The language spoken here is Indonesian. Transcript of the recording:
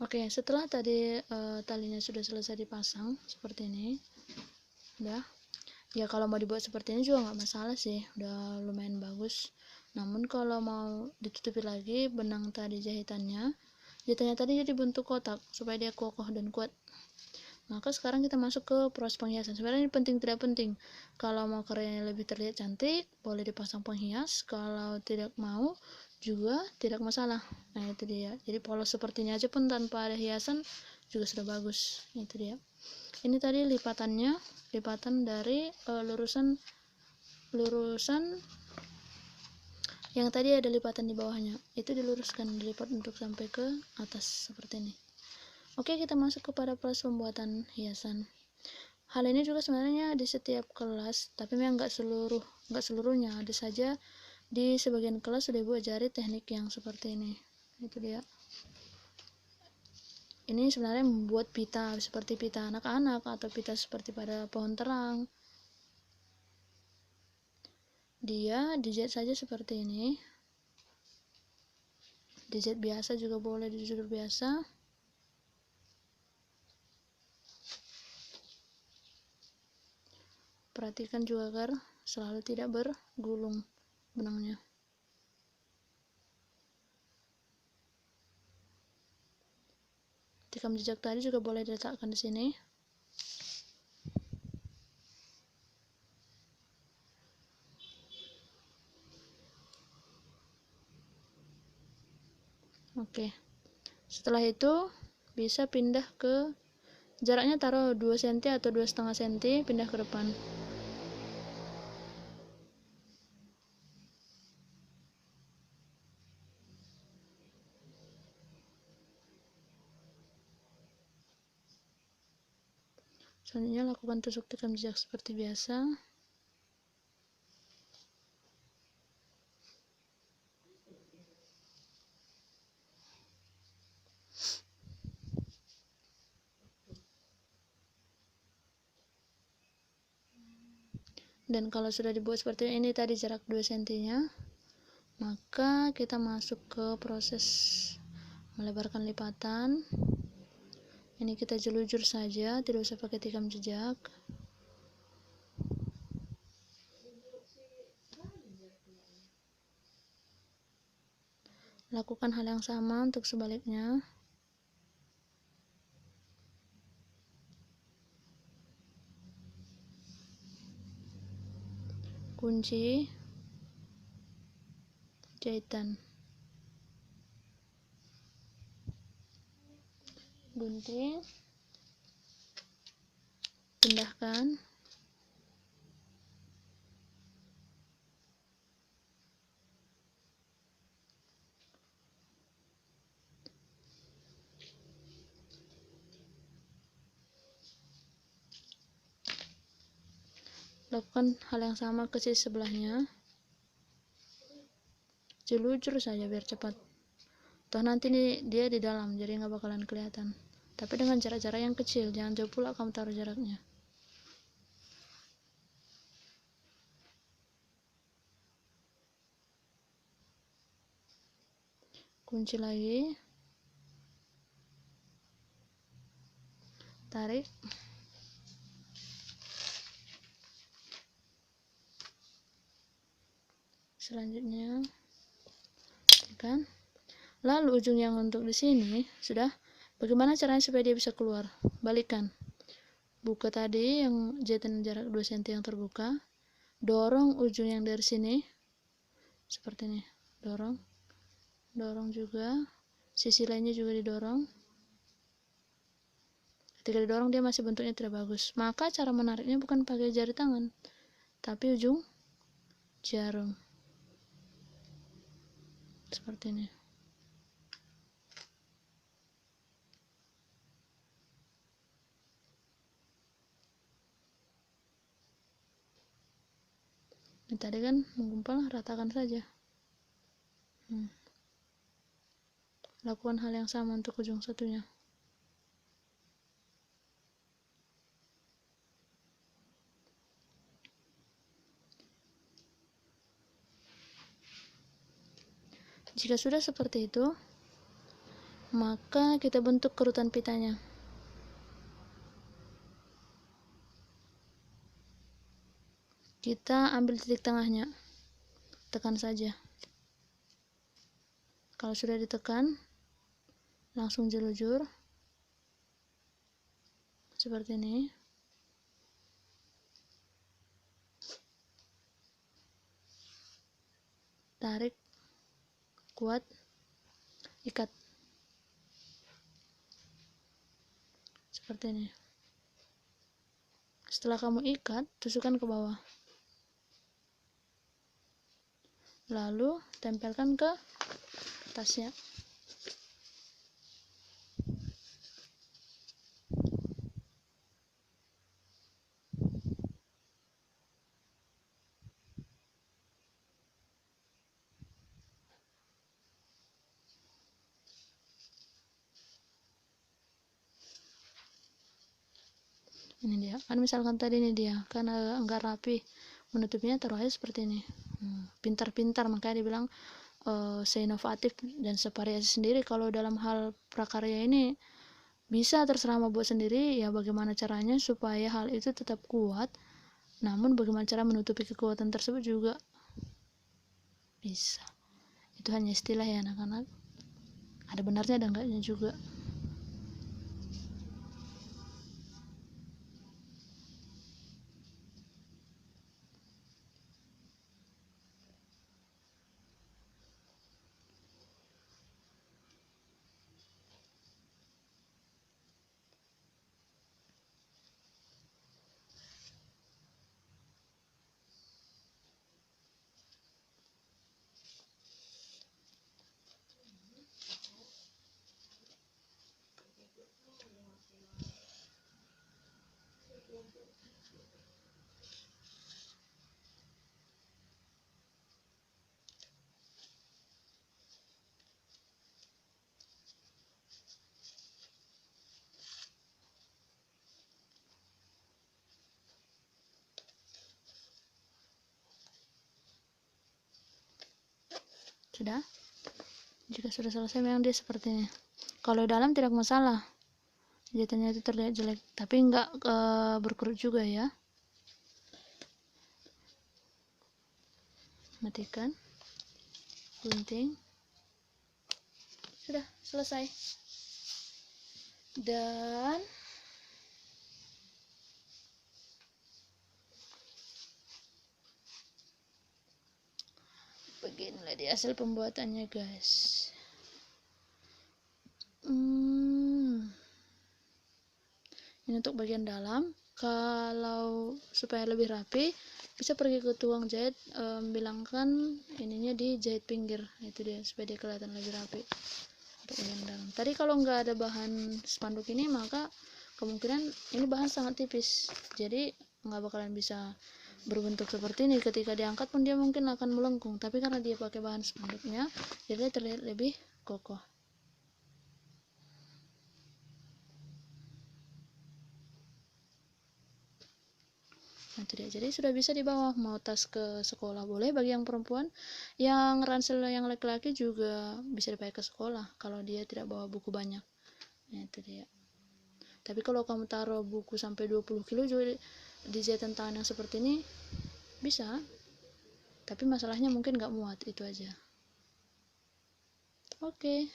Oke, setelah tadi talinya sudah selesai dipasang seperti ini, udah. Ya kalau mau dibuat seperti ini juga nggak masalah sih, udah lumayan bagus. Namun kalau mau ditutupi lagi benang tadi jahitannya tadi jadi bentuk kotak supaya dia kokoh dan kuat. Maka sekarang kita masuk ke proses penghiasan. Sebenarnya ini penting tidak penting. Kalau mau karyanya lebih terlihat cantik, boleh dipasang penghias. Kalau tidak mau juga tidak masalah. Nah itu dia. Jadi polos seperti ini aja pun tanpa ada hiasan juga sudah bagus. Itu dia. Ini tadi lipatannya, lipatan dari lurusan yang tadi ada lipatan di bawahnya. Itu diluruskan, dilipat untuk sampai ke atas seperti ini. Oke, kita masuk kepada proses pembuatan hiasan. Hal ini juga sebenarnya di setiap kelas, tapi memang nggak seluruhnya. Ada saja di sebagian kelas sudah Ibu ajari teknik yang seperti ini. Itu dia. Ini sebenarnya membuat pita seperti pita anak-anak atau pita seperti pada pohon terang. Dia dijahit saja seperti ini. Dijahit biasa juga boleh, dijujur biasa. Perhatikan juga agar selalu tidak bergulung benangnya. Tikam jejak tadi juga boleh diletakkan di sini. Oke. Setelah itu bisa pindah ke jaraknya taruh 2 cm atau 2,5 cm, pindah ke depan. Selanjutnya lakukan tusuk tikam jejak seperti biasa. Dan kalau sudah dibuat seperti ini tadi jarak 2 cm nya, maka kita masuk ke proses melebarkan lipatan. Ini kita jelujur saja, tidak usah pakai tikam jejak. Lakukan hal yang sama untuk sebaliknya. Kunci jahitan, gunting, pindahkan, lakukan hal yang sama ke sisi sebelahnya. Jelujur saja biar cepat. Toh nanti dia di dalam, jadi nggak bakalan kelihatan. Tapi dengan jarak-jarak yang kecil, jangan jauh pula kamu taruh jaraknya. Kunci lagi, tarik, selanjutnya tekan. Lalu ujung yang untuk di sini sudah. Bagaimana caranya supaya dia bisa keluar? Balikkan. Buka tadi yang jahitan jarak 2 cm yang terbuka. Dorong ujung yang dari sini seperti ini. Dorong juga. Sisi lainnya juga didorong. Ketika didorong dia masih bentuknya tidak bagus. Maka cara menariknya bukan pakai jari tangan, tapi ujung jarum. Seperti ini. Ini tadi kan menggumpal, ratakan saja. Lakukan hal yang sama untuk ujung satunya. Jika sudah seperti itu, maka kita bentuk kerutan pitanya. Kita ambil titik tengahnya, tekan saja. Kalau sudah ditekan, langsung jelujur seperti ini. Tarik kuat, ikat seperti ini. Setelah kamu ikat, tusukkan ke bawah, lalu tempelkan ke atasnya. Ini dia kan, misalkan tadi ini dia kan enggak rapi menutupnya, taruh aja seperti ini. Pintar-pintar, makanya dibilang seinovatif dan sevariasi sendiri. Kalau dalam hal prakarya ini bisa terserah mau buat sendiri ya, bagaimana caranya supaya hal itu tetap kuat, namun bagaimana cara menutupi kekuatan tersebut juga bisa. Itu hanya istilah ya anak-anak, ada benarnya ada enggaknya juga. Sudah? Jika sudah selesai memang dia seperti ini. Kalau dalam tidak masalah, jahitannya itu terlihat jelek, tapi enggak berkerut juga ya. Matikan, gunting, sudah selesai. Dan beginilah dia hasil pembuatannya guys. Ini untuk bagian dalam. Kalau supaya lebih rapi, bisa pergi ke tukang jahit, bilangkan ininya dijahit pinggir, itu dia, supaya dia kelihatan lebih rapi untuk bagian dalam. Tadi kalau nggak ada bahan spanduk ini, maka kemungkinan ini bahan sangat tipis, jadi nggak bakalan bisa berbentuk seperti ini. Ketika diangkat pun dia mungkin akan melengkung, tapi karena dia pakai bahan spanduknya, jadi terlihat lebih kokoh. Nah, itu dia. Jadi sudah bisa dibawa, mau tas ke sekolah boleh bagi yang perempuan, yang ransel yang laki-laki juga bisa dipakai ke sekolah kalau dia tidak bawa buku banyak. Nah, itu dia. Tapi kalau kamu taruh buku sampai 20 kilo juga di jahitan tangan yang seperti ini bisa, tapi masalahnya mungkin nggak muat, itu aja. Oke.